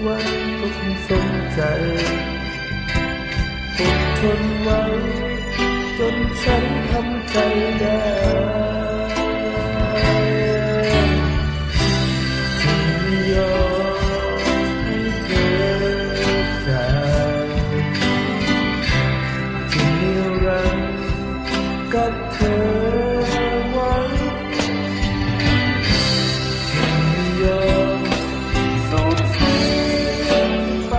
วันก็คงสนใจอดทนไว้จนฉันทำใจได้จึงไม่ยอมให้เธอจากจึงนิรันดร์กับเธอไว้จึงไม่ยอมสูญเสียไป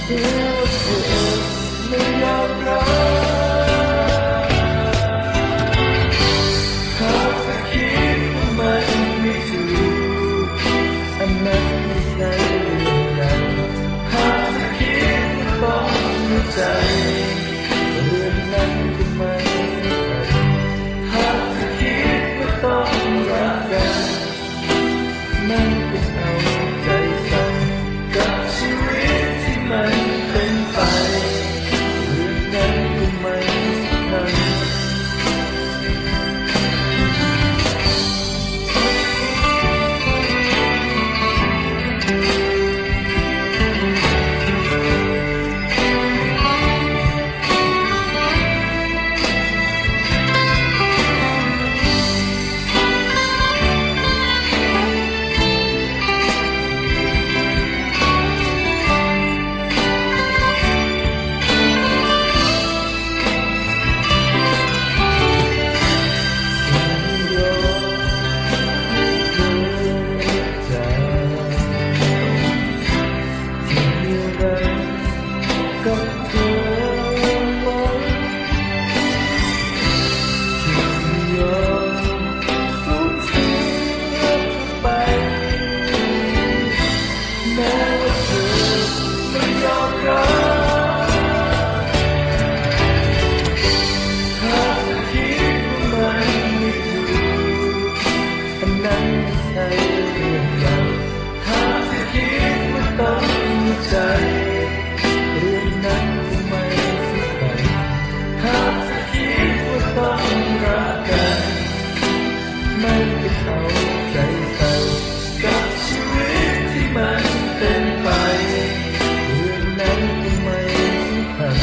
เพื่อเธอไม่อยากรักหากเธอคิดว่ามันไม่ถูกอันนั้นไม่ใช่เรื่องใหญ่หากเธอคิดว่าต้องมีใจเรื่องนั้นก็ไม่สำคัญหากเธอคิดว่าต้องรักกันไม่เป็นเอาใจใส่กับชีวิตที่มันเป็นไปเรื่องนั้นก็ไม่สำคัญกับเธอไว้จึงไม่ยอมสูญเสียเธอไปแม้ว่าเธอไม่ยอมรับหากเธอคิดว่ามันไม่ถูกอันนั้นไม่ใช่เรื่องใหญ่หากเธอคิดว่าต้องมีใจเรื่องนั้นก็ไม่สำคัญหากเธอคิดว่าต้องรักกันไม่เป็นเอาใจใส่กับชีวิตที่มันเป็นไปเรื่องนั้นก็ไม่สำคัญ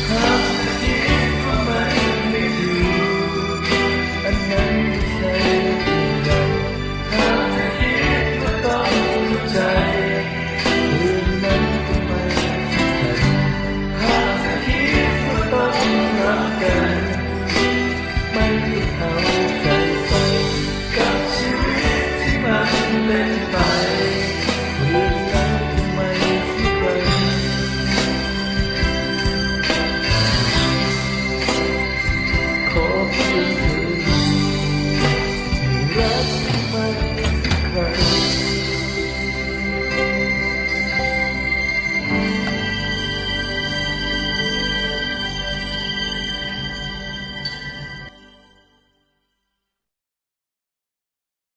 หากเธอคิดว่ามันไม่ดีอันนั้นไม่ใช่เรื่องใหญ่หากเธอคิดว่าต้องมีใจเรื่องนั้นก็ไม่สำคัญหากเธอคิดว่าต้องรักกันไม่เอาใจใส่กับชีวิตที่มันเป็นไปเรื่องนั้นก็ไม่สำคัญขอบคุณ